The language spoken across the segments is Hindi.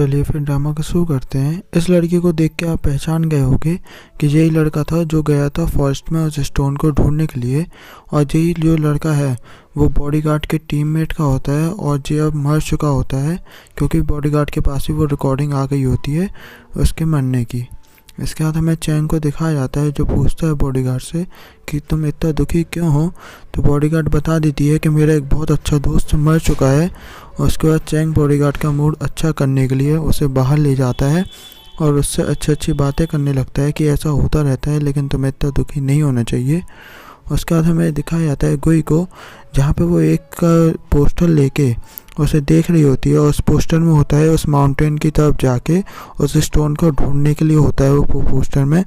चलिए फिर ड्रामा को शुरू करते हैं। इस लड़की को देख के आप पहचान गए होंगे कि यही लड़का था जो गया था फॉरेस्ट में उस स्टोन को ढूंढने के लिए। और यही जो लड़का है वो बॉडीगार्ड के टीममेट का होता है और ये अब मर चुका होता है क्योंकि बॉडीगार्ड के पास ही वो रिकॉर्डिंग आ गई होती है उसके मरने की। इसके बाद हमें चैंग को दिखाया जाता है जो पूछता है बॉडीगार्ड से कि तुम इतना दुखी क्यों हो। तो बॉडीगार्ड बता देती है कि मेरा एक बहुत अच्छा दोस्त मर चुका है। और उसके बाद चैंग बॉडीगार्ड का मूड अच्छा करने के लिए उसे बाहर ले जाता है और उससे अच्छी अच्छी बातें करने लगता है कि ऐसा होता रहता है लेकिन तुम्हें इतना दुखी नहीं होना चाहिए। उसके बाद हमें दिखाया जाता है गुई को जहाँ पे वो एक पोस्टर लेके उसे देख रही होती है और उस पोस्टर में होता है उस माउंटेन की तरफ जाके उस स्टोन को ढूंढने के लिए होता है वो पोस्टर में।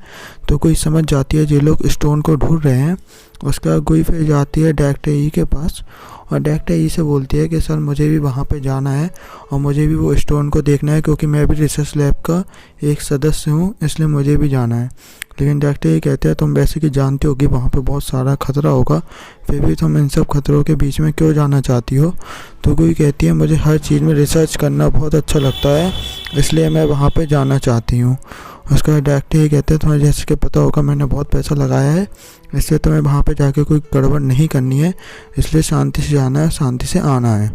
तो कोई समझ जाती है ये लोग स्टोन को ढूंढ रहे हैं। उसका गुई फिर जाती है डॉक्टर ई के पास और डॉक्टर ई से बोलती है कि सर मुझे भी वहाँ पे जाना है और मुझे भी वो स्टोन को देखना है क्योंकि मैं भी रिसर्च लैब का एक सदस्य हूँ इसलिए मुझे भी जाना है। लेकिन डॉक्टर ये कहते हैं तुम वैसे कि जानते हो कि वहाँ पे बहुत सारा खतरा होगा फिर भी तुम इन सब खतरों के बीच में क्यों जाना चाहती हो। तो कोई कहती है मुझे हर चीज़ में रिसर्च करना बहुत अच्छा लगता है इसलिए मैं वहाँ पे जाना चाहती हूँ। उसका डॉक्टर ये कहते हैं तुम्हें जैसे कि पता होगा मैंने बहुत पैसा लगाया है इसलिए तुम्हें वहाँ पे जाके कोई गड़बड़ नहीं करनी है इसलिए शांति से जाना है शांति से आना है।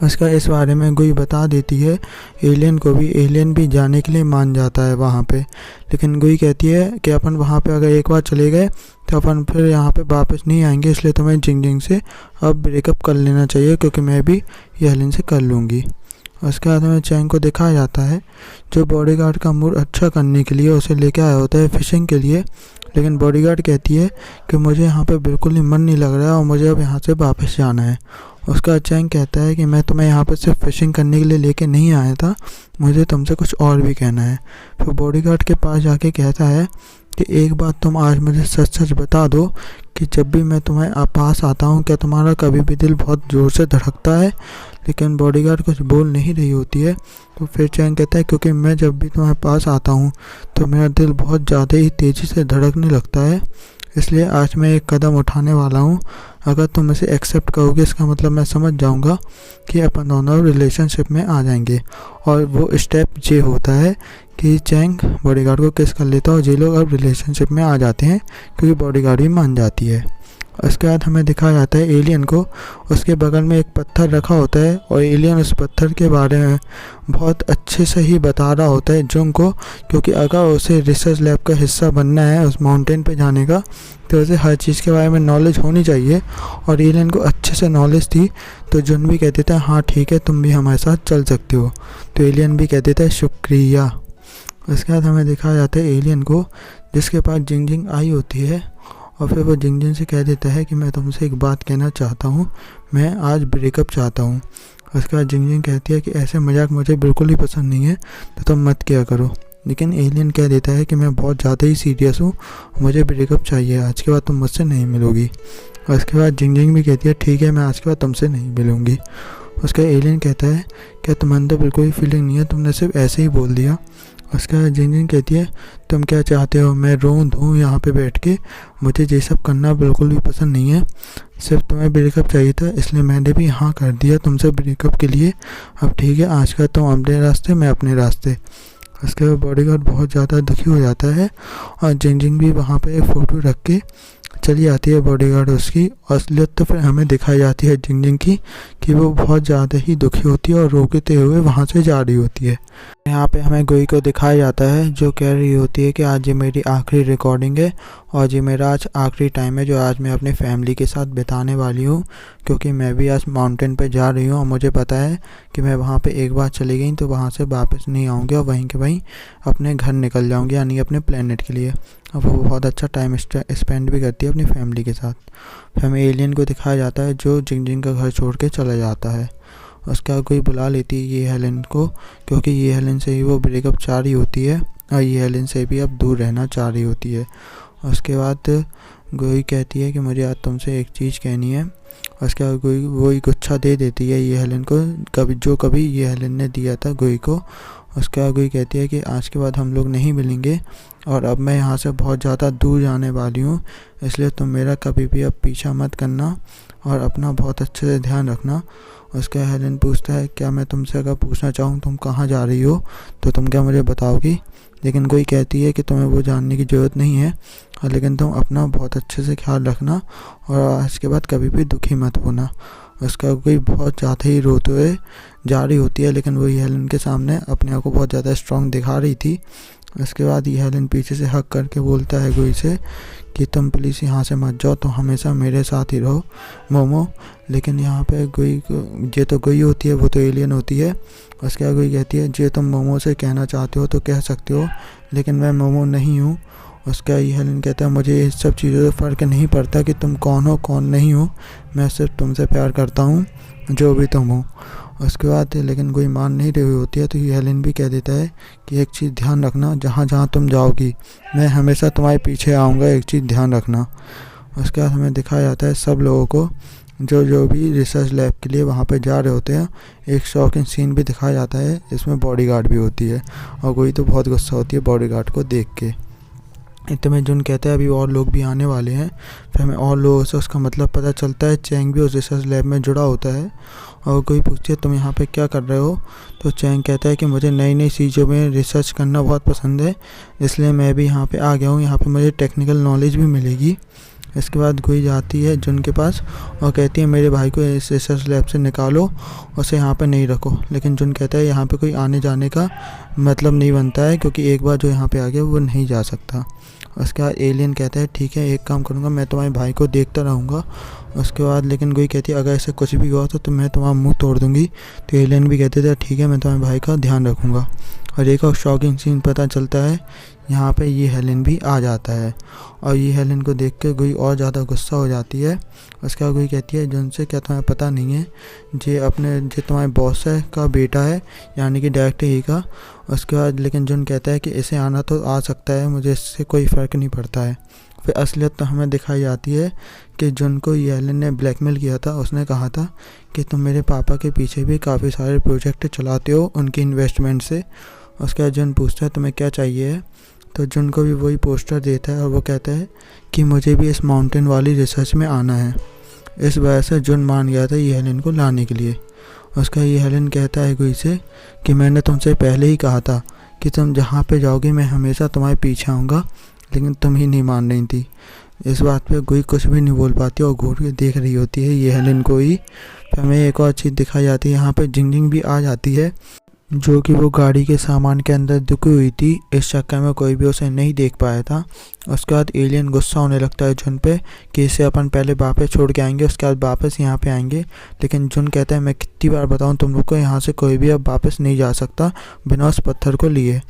उसका इस बारे में कोई बता देती है एलियन को भी। एलियन भी जाने के लिए मान जाता है वहाँ पे। लेकिन गुई कहती है कि अपन वहाँ पे अगर एक बार चले गए तो अपन फिर यहाँ पे वापस नहीं आएंगे इसलिए तुम्हें जिंग से अब ब्रेकअप कर लेना चाहिए क्योंकि मैं भी एलियन से कर लूँगी। उसके बाद हमें चैंग को दिखाया जाता है जो बॉडीगार्ड का मूड अच्छा करने के लिए उसे लेके आया होता है फिशिंग के लिए। लेकिन बॉडीगार्ड कहती है कि मुझे यहाँ पे बिल्कुल ही मन नहीं लग रहा है और मुझे अब यहाँ से वापस जाना है। उसका चैंग कहता है कि मैं तुम्हें यहाँ पे सिर्फ फिशिंग करने के लिए लेके नहीं आया था, मुझे तुमसे कुछ और भी कहना है। फिर बॉडीगार्ड के पास जाके कहता है कि एक बात तुम आज मुझे सच सच बता दो कि जब भी मैं तुम्हारे पास आता हूँ क्या तुम्हारा कभी भी दिल बहुत ज़ोर से धड़कता है। लेकिन बॉडीगार्ड कुछ बोल नहीं रही होती है। तो फिर चैंग कहता है क्योंकि मैं जब भी तुम्हारे पास आता हूँ तो मेरा दिल बहुत ज़्यादा ही तेज़ी से धड़कने लगता है इसलिए आज मैं एक कदम उठाने वाला हूँ। अगर तुम इसे एक्सेप्ट करोगे इसका मतलब मैं समझ जाऊँगा कि अपन दोनों रिलेशनशिप में आ जाएंगे। और वो स्टेप ये होता है कि चैंग बॉडीगार्ड को किस कर लेता है और ये लोग अब रिलेशनशिप में आ जाते हैं क्योंकि बॉडीगार्ड भी मान जाती है। उसके बाद हमें दिखाया जाता है एलियन को उसके बगल में एक पत्थर रखा होता है और एलियन उस पत्थर के बारे में बहुत अच्छे से ही बता रहा होता है जुंग को क्योंकि अगर उसे रिसर्च लैब का हिस्सा बनना है उस माउंटेन पे जाने का तो उसे हर चीज़ के बारे में नॉलेज होनी चाहिए। और एलियन को अच्छे से नॉलेज थी तो जुन भी कह देता है हाँ ठीक है तुम भी हमारे साथ चल सकते हो। तो एलियन भी कह देता है शुक्रिया। उसके बाद हमें दिखाया जाता है एलियन को जिसके पास जिंग आई होती है और फिर वो जिंग से कह देता है कि मैं तुमसे एक बात कहना चाहता हूँ, मैं आज ब्रेकअप चाहता हूँ। उसके बाद जिंग कहती है कि ऐसे मजाक मुझे बिल्कुल ही पसंद नहीं है तो तुम मत किया करो। लेकिन एलियन कह देता है कि मैं बहुत ज़्यादा ही सीरियस हूँ, मुझे ब्रेकअप चाहिए, आज के बाद तुम मुझसे नहीं मिलोगी। और उसके बाद जिंग भी कहती है ठीक है मैं आज के बाद तुमसे नहीं मिलूँगी। उसका एलियन कहता है क्या तुम अंदर बिल्कुल ही फीलिंग नहीं है, तुमने सिर्फ ऐसे ही बोल दिया। उसका जिंग कहती है तुम क्या चाहते हो मैं रोऊं धूँ यहाँ पे बैठ के, मुझे ये सब करना बिल्कुल भी पसंद नहीं है, सिर्फ तुम्हें ब्रेकअप चाहिए था इसलिए मैंने भी हाँ कर दिया तुमसे ब्रेकअप के लिए। अब ठीक है आज का तुम अपने रास्ते मैं अपने रास्ते। उसके बाद बॉडीगार्ड बहुत ज़्यादा दुखी हो जाता है और जिंग भी वहाँ पे एक फ़ोटो रख के चली आती है बॉडीगार्ड उसकी। असलियत तो फिर हमें दिखाई जाती है जिंग की कि वो बहुत ज़्यादा ही दुखी होती है और रोकते हुए वहाँ से जा रही होती है। यहाँ पे हमें गुई को दिखाया जाता है जो कह रही होती है कि आज ये मेरी आखिरी रिकॉर्डिंग है और ये मेरा आज आखिरी टाइम है जो आज मैं अपनी फैमिली के साथ बिताने वाली हूँ क्योंकि मैं भी आज माउंटेन पे जा रही हूँ और मुझे पता है कि मैं वहाँ पे एक बार चली गई तो वहाँ से वापस नहीं आऊँगी और वहीं के वहीं अपने घर निकल जाऊँगी यानी अपने प्लेनेट के लिए। अब वो बहुत अच्छा टाइम स्पेंड भी करती है अपनी फैमिली के साथ। फिर हमें एलियन को दिखाया जाता है जो जिंग का घर छोड़ के चला जाता है। उसका कोई बुला लेती है ये हेलन को क्योंकि ये हेलन से ही वो ब्रेकअप चाह रही होती है और ये हेलन से भी अब दूर रहना चाह रही होती है। उसके बाद गोई कहती है कि मुझे आज तुमसे एक चीज़ कहनी है। उसके बाद गोई वही गुच्छा दे देती है ये हेलन को कभी ये हेलन ने दिया था गोई को। उसके बाद गोई कहती है कि आज के बाद हम लोग नहीं मिलेंगे और अब मैं यहाँ से बहुत ज़्यादा दूर जाने वाली हूँ इसलिए तुम मेरा कभी भी अब पीछा मत करना और अपना बहुत अच्छे से ध्यान रखना। उसका हेलेन पूछता है क्या मैं तुमसे अगर पूछना चाहूँ तुम कहाँ जा रही हो तो तुम क्या मुझे बताओगी। लेकिन कोई कहती है कि तुम्हें वो जानने की ज़रूरत नहीं है, लेकिन तुम अपना बहुत अच्छे से ख्याल रखना और आज के बाद कभी भी दुखी मत होना। उसका कोई बहुत ज़्यादा ही रोते हुए जा रही होती है, लेकिन वही हेलेन के सामने अपने आप को बहुत ज़्यादा स्ट्रांग दिखा रही थी। उसके बाद ये हेलेन पीछे से हक करके बोलता है गोई से कि तुम प्लीज़ यहाँ से मत जाओ, तुम हमेशा मेरे साथ ही रहो मोमो। लेकिन यहाँ पे गोई ये तो गोई होती है, वो तो एलियन होती है। उसके बाद गोई कहती है जे तुम मोमो से कहना चाहते हो तो कह सकते हो, लेकिन मैं मोमो नहीं हूँ। उसका ये हेलेन कहता है मुझे इस सब चीज़ों से फ़र्क नहीं पड़ता कि तुम कौन हो कौन नहीं हो, मैं सिर्फ तुमसे प्यार करता हूँ जो भी तुम हो। उसके बाद लेकिन कोई मान नहीं रही होती है तो ये हेलेन भी कह देता है कि एक चीज़ ध्यान रखना, जहाँ जहाँ तुम जाओगी मैं हमेशा तुम्हारे पीछे आऊँगा, एक चीज़ ध्यान रखना। उसके बाद हमें दिखाया जाता है सब लोगों को जो भी रिसर्च लैब के लिए वहाँ पे जा रहे होते हैं। एक शॉकिंग सीन भी दिखाया जाता है, इसमें बॉडीगार्ड भी होती है और कोई तो बहुत गुस्सा होती है बॉडीगार्ड को देख के। इतने में जुन कहता है अभी और लोग भी आने वाले हैं। फिर हमें और लोगों से उसका मतलब पता चलता है। चैंग भी उस रिसर्च लैब में जुड़ा होता है और कोई पूछती है तुम यहाँ पे क्या कर रहे हो, तो चैंग कहता है कि मुझे नई नई चीज़ों में रिसर्च करना बहुत पसंद है, इसलिए मैं भी यहाँ पे आ गया हूँ, यहाँ पे मुझे टेक्निकल नॉलेज भी मिलेगी। इसके बाद गोई जाती है जुन के पास और कहती है मेरे भाई को इस रिसर्च लैब से निकालो, उसे यहाँ पे नहीं रखो। लेकिन जुन कहता है यहाँ पे कोई आने जाने का मतलब नहीं बनता है, क्योंकि एक बार जो यहाँ पे आ गया वो नहीं जा सकता। उसके बाद एलियन कहता है ठीक है एक काम करूँगा, मैं तुम्हारे भाई को देखता रहूँगा। उसके बाद लेकिन कोई कहती है अगर ऐसे कुछ भी हुआ तो मैं तुम्हारा मुंह तोड़ दूँगी। तो एलियन भी कहते थे ठीक है मैं तुम्हारे भाई का ध्यान रखूँगा। और एक और शॉकिंग सीन पता चलता है, यहाँ पे ये हेलेन भी आ जाता है और ये हेलेन को देख के कोई और ज़्यादा गुस्सा हो जाती है। उसके बाद कोई कहती है जुन से क्या तुम्हें पता नहीं है जे तुम्हारे बॉस है का बेटा है, यानी कि डायरेक्टर ही का। उसके बाद लेकिन जुन कहता है कि इसे आना तो आ सकता है, मुझे इससे कोई फ़र्क नहीं पड़ता है। फिर असलियत तो हमें दिखाई जाती है कि जुन को ये हेलेन ने ब्लैकमेल किया था। उसने कहा था कि तुम मेरे पापा के पीछे भी काफ़ी सारे प्रोजेक्ट चलाते हो उनकी इन्वेस्टमेंट से। उसके बाद जुन पूछता है तुम्हें क्या चाहिए है, तो जुन को भी वही पोस्टर देता है और वो कहता है कि मुझे भी इस माउंटेन वाली रिसर्च में आना है। इस वजह से जुन मान गया था ये हेलेन को लाने के लिए। उसका ये हेलेन कहता है गोई से कि मैंने तुमसे पहले ही कहा था कि तुम जहाँ पे जाओगी मैं हमेशा तुम्हारे पीछे आऊँगा, लेकिन तुम ही नहीं मान रही थी। इस बात पे गोई कुछ भी नहीं बोल पाती और घूर के देख रही होती है ये हेलेन को ही। फिर हमें एक और चीज़ दिखाई जाती है, यहाँ पे जिंग भी आ जाती है जो कि वो गाड़ी के सामान के अंदर दुखी हुई थी, इस चक्कर में कोई भी उसे नहीं देख पाया था। उसके बाद एलियन गुस्सा होने लगता है जुन पे कि इसे अपन पहले वापस छोड़ के आएंगे, उसके बाद वापस यहाँ पे आएंगे। लेकिन जुन कहता है मैं कितनी बार बताऊँ तुम लोग को, यहाँ से कोई भी अब वापस नहीं जा सकता बिना उस पत्थर को लिए।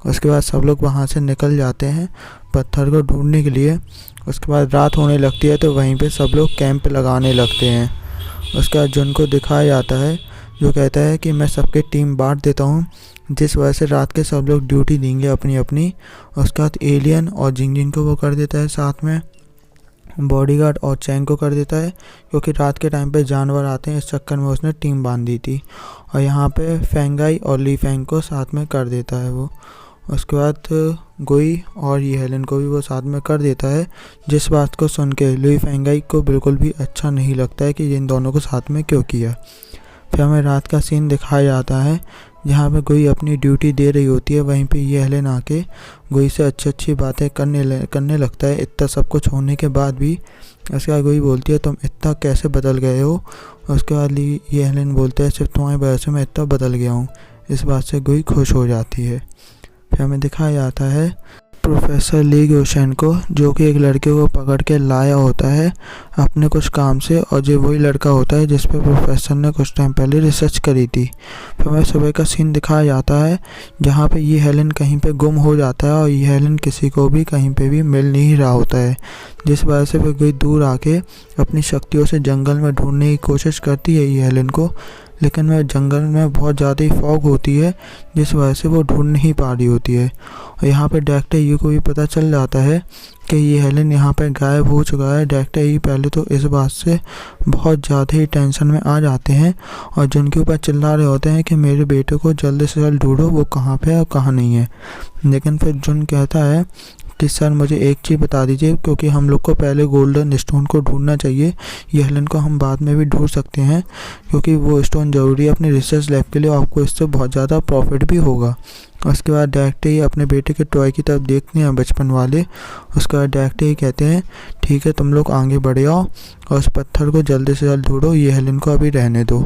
उसके बाद सब लोग वहाँ से निकल जाते हैं पत्थर को ढूंढने के लिए। उसके बाद रात होने लगती है तो वहीं पर सब लोग कैंप लगाने लगते हैं। उसके बाद जुन को दिखाया जाता है जो कहता है कि मैं सबके टीम बांट देता हूँ, जिस वजह से रात के सब लोग ड्यूटी देंगे अपनी अपनी। उसके बाद एलियन और जिंग को वो कर देता है, साथ में बॉडीगार्ड और चैंग को कर देता है, क्योंकि रात के टाइम पे जानवर आते हैं, इस चक्कर में उसने टीम बांध दी थी। और यहाँ पे फेंगाई और ली फेंग को साथ में कर देता है वो। उसके बाद गोई और ये हेलेन को भी वो साथ में कर देता है, जिस बात को सुन के लुई फेंगाई को बिल्कुल भी अच्छा नहीं लगता है कि इन दोनों को साथ में क्यों किया। फिर हमें रात का सीन दिखाया जाता है जहाँ पे गोई अपनी ड्यूटी दे रही होती है, वहीं पे ये हेलेन आके गोई से अच्छी अच्छी बातें करने लगता है इतना सब कुछ होने के बाद भी। उसके बाद गोई बोलती है तुम इतना कैसे बदल गए हो। उसके बाद ये हेलेन बोलते हैं सिर्फ तुम्हारी वजह से मैं इतना बदल गया हूँ। इस बात से गोई खुश हो जाती है। फिर हमें दिखाया जाता है प्रोफेसर ली ग्योशन को, जो कि एक लड़के को पकड़ के लाया होता है अपने कुछ काम से, और जो वही लड़का होता है जिस पे प्रोफेसर ने कुछ टाइम पहले रिसर्च करी थी। फिर हमें सुबह का सीन दिखाया जाता है जहाँ पे ये हेलेन कहीं पे गुम हो जाता है और ये हेलेन किसी को भी कहीं पे भी मिल नहीं रहा होता है, जिस वजह से वो कोई दूर आके अपनी शक्तियों से जंगल में ढूंढने की कोशिश करती है ये हेलेन को। लेकिन वह जंगल में बहुत ज़्यादा ही फॉग होती है, जिस वजह से वो ढूंढ नहीं पा रही होती है। और यहाँ पे डायरेक्टर यू को भी पता चल जाता है कि ये हेलेन यहाँ पे गायब हो चुका है। डायरेक्टर यू पहले तो इस बात से बहुत ज़्यादा ही टेंशन में आ जाते हैं और जिनके ऊपर चिल्ला रहे होते हैं कि मेरे बेटे को जल्दी से जल्द ढूंढो, वो कहाँ पे है और कहाँ नहीं है। लेकिन फिर जुन कहता है कि सर मुझे एक चीज़ बता दीजिए, क्योंकि हम लोग को पहले गोल्डन स्टोन को ढूंढना चाहिए, ये हेलन को हम बाद में भी ढूंढ सकते हैं क्योंकि वो स्टोन ज़रूरी है अपने रिसर्च लैब के लिए, आपको इससे बहुत ज़्यादा प्रॉफिट भी होगा। उसके बाद डायरेक्ट ही अपने बेटे के टॉय की तरफ देखते हैं बचपन वाले। उसके बाद डायरेक्ट ही कहते हैं ठीक है तुम लोग आगे बढ़ आओ और उस पत्थर को जल्दी से जल्द ढूंढो, ये हेलन को अभी रहने दो।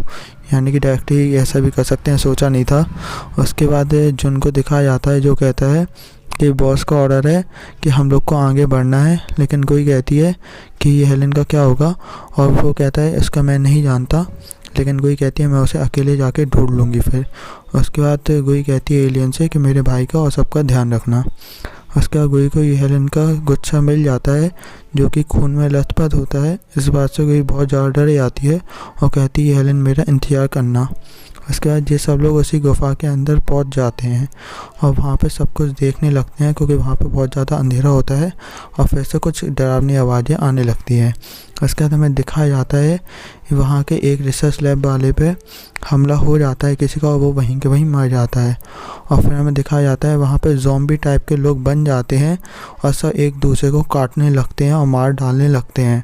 यानी कि डायरेक्ट ही ऐसा भी कर सकते हैं, सोचा नहीं था। उसके बाद जुन को दिखाया जाता है जो कहता है कि बॉस का ऑर्डर है कि हम लोग को आगे बढ़ना है, लेकिन कोई कहती है कि ये हेलन का क्या होगा, और वो कहता है इसका मैं नहीं जानता, लेकिन कोई कहती है मैं उसे अकेले जाके ढूंढ लूँगी फिर। उसके बाद कोई कहती है एलियन से कि मेरे भाई का और सबका ध्यान रखना। उसके बाद गोई को ये हेलन का गुच्छा मिल जाता है जो कि खून में लथपथ होता है। इस बात से गोई बहुत ज़्यादा डर जाती है और कहती है हेलन मेरा इंतज़ार करना। उसके बाद ये सब लोग उसी गुफा के अंदर पहुंच जाते हैं और वहाँ पे सब कुछ देखने लगते हैं क्योंकि वहाँ पे बहुत ज़्यादा अंधेरा होता है और फिर से कुछ डरावनी आवाज़ें आने लगती हैं। उसके बाद हमें दिखाया जाता है वहाँ के एक रिसर्च लैब वाले पे हमला हो जाता है किसी का और वो वहीं के वहीं मर जाता है। और फिर हमें दिखाया जाता है वहाँ पे ज़ॉम्बी टाइप के लोग बन जाते हैं और सब एक दूसरे को काटने लगते हैं और मार डालने लगते हैं,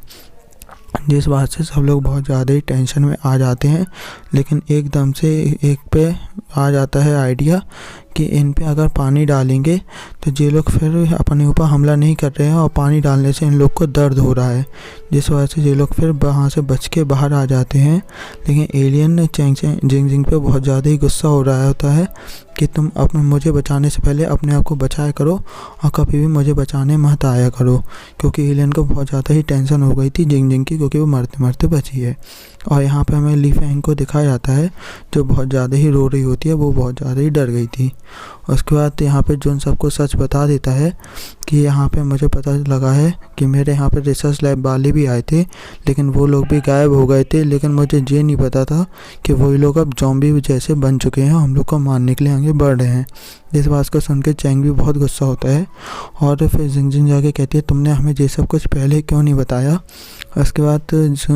जिस बात से सब लोग बहुत ज़्यादा ही टेंशन में आ जाते हैं। लेकिन एकदम से एक पे आ जाता है आइडिया कि इन पे अगर पानी डालेंगे तो ये लोग फिर अपने ऊपर हमला नहीं कर रहे हैं और पानी डालने से इन लोग को दर्द हो रहा है, जिस वजह से ये लोग फिर वहाँ से बच के बाहर आ जाते हैं। लेकिन एलियन जिंग पे बहुत ज़्यादा ही गुस्सा हो रहा होता है कि तुम अपने मुझे बचाने से पहले अपने आप को बचाया करो और कभी भी मुझे बचाने मत आया करो, क्योंकि एलियन को बहुत ज़्यादा ही टेंशन हो गई थी जिंग की, क्योंकि वो मरते मरते बची है। और यहाँ पे हमें ली फैंग को दिखाया जाता है जो बहुत ज़्यादा ही रो रही होती है, वो बहुत ज़्यादा ही डर गई थी। उसके बाद यहाँ पे जोन सबको सच बता देता है कि यहाँ पे मुझे पता लगा है कि मेरे यहाँ पे रिसर्च लैब वाले भी आए थे, लेकिन वो लोग भी गायब हो गए थे, लेकिन मुझे ये नहीं पता था कि वही लोग अब ज़ॉम्बी जैसे बन चुके हैं, हम लोग को मारने के लिए आगे बढ़ रहे हैं। इस बात को सुन के चैंग भी बहुत गुस्सा होता है और फिर जिंग जाके कहती है तुमने हमें ये सब कुछ पहले क्यों नहीं बताया। उसके बाद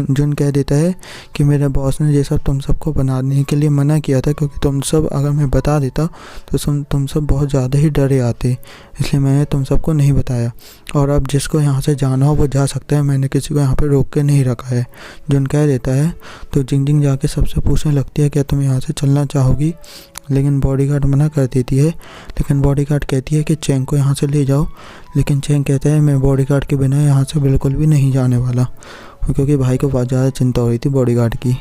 जुन कह देता है कि मेरे बॉस ने ये सब तुम सबको बनाने के लिए मना किया था, क्योंकि तुम सब अगर मैं बता देता तो तुम सब बहुत ज़्यादा ही डरे आते, इसलिए मैंने तुम सबको नहीं बताया। और अब जिसको यहाँ से जाना हो वो जा सकता है, मैंने किसी को यहाँ पे रोक के नहीं रखा है, जुन कह देता है। तो जिंग जाके सबसे पूछने लगती है क्या तुम यहाँ से चलना चाहोगी, लेकिन बॉडीगार्ड मना कर देती है। लेकिन बॉडीगार्ड कहती है कि चैंग को यहाँ से ले जाओ, लेकिन चैंग कहता है मैं बॉडीगार्ड के बिना यहाँ से बिल्कुल भी नहीं जाने वाला, क्योंकि भाई को बहुत ज़्यादा चिंता हो रही थी बॉडीगार्ड की।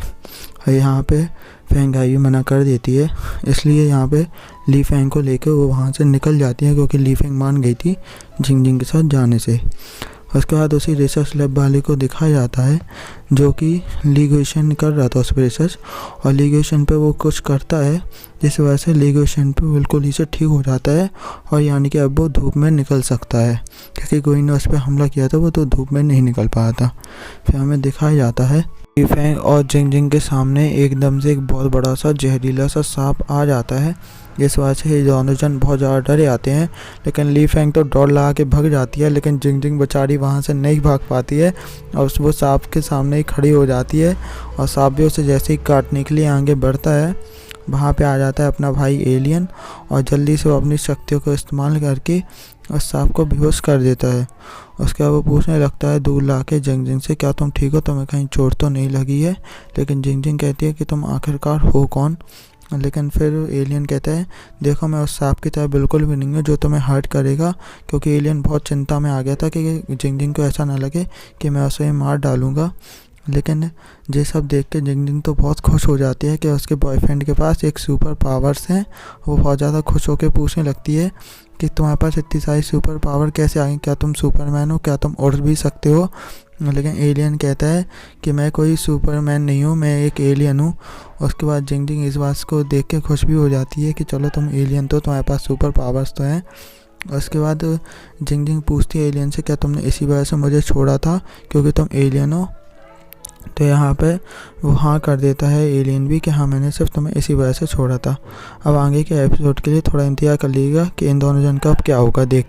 और यहाँ पे फैंग आई भी मना कर देती है, इसलिए यहाँ पे ली फैंग को लेकर वो वहाँ से निकल जाती है, क्योंकि ली फैंग मान गई थी जिंग के साथ जाने से। उसके बाद उसी रिसर्च लैब वाले को दिखाया जाता है जो कि लीगोशन कर रहा था उस पर रिसर्च, और लीगोशन पे वो कुछ करता है जिस वजह से लीगोशन पे बिल्कुल ही से ठीक हो जाता है, और यानी कि अब वो धूप में निकल सकता है, क्योंकि कोई ने उस पर हमला किया था वो तो धूप में नहीं निकल पाया था। फिर हमें दिखाया जाता है ली फैंग और जिंग के सामने एकदम से एक बहुत बड़ा सा जहरीला सा सांप आ जाता है, जिस वजह से ये दोनों जन बहुत ज़्यादा डरे आते हैं। लेकिन ली फैंग तो दौड़ लगा के भाग जाती है, लेकिन जिंग बेचारी वहाँ से नहीं भाग पाती है और वो सांप के सामने ही खड़ी हो जाती है, और सांप भी उसे जैसे ही काटने के लिए आगे बढ़ता है, वहाँ पे आ जाता है अपना भाई एलियन और जल्दी से वो अपनी शक्तियों को इस्तेमाल करके उस सांप को बेहोश कर देता है। उसके बाद वो पूछने लगता है दूर ला के जिंग से क्या तुम ठीक हो, तुम्हें कहीं चोट तो नहीं लगी है। लेकिन जिंग कहती है कि तुम आखिरकार हो कौन। लेकिन फिर एलियन कहता है देखो मैं उस सांप की तरह बिल्कुल भी नहीं हूँ जो तुम्हें हर्ट करेगा, क्योंकि एलियन बहुत चिंता में आ गया था कि जिंग को ऐसा ना लगे कि मैं उसे मार डालूँगा। लेकिन ये सब देख के जिंग तो बहुत खुश हो जाती है कि उसके बॉयफ्रेंड के पास एक सुपर पावर्स हैं। वो बहुत ज़्यादा खुश होकर पूछने लगती है कि तुम्हारे पास इतनी सारी सुपर पावर कैसे आ गई, क्या तुम सुपरमैन हो, क्या तुम उड़ भी सकते हो। लेकिन एलियन कहता है कि मैं कोई सुपरमैन नहीं हूँ, मैं एक एलियन हूँ। उसके बाद जिंग इस बात को देख के खुश भी हो जाती है कि चलो तुम एलियन तो तुम्हारे पास सुपर पावर्स तो हैं। उसके बाद जिंग पूछती है एलियन से क्या तुमने इसी वजह से मुझे छोड़ा था क्योंकि तुम एलियन हो। तो यहाँ पे वो हाँ कर देता है एलियन भी कि हाँ मैंने सिर्फ तुम्हें इसी वजह से छोड़ा था। अब आगे के एपिसोड के लिए थोड़ा इंतजार कर लीजिएगा कि इन दोनों जन का अब क्या होगा, देखते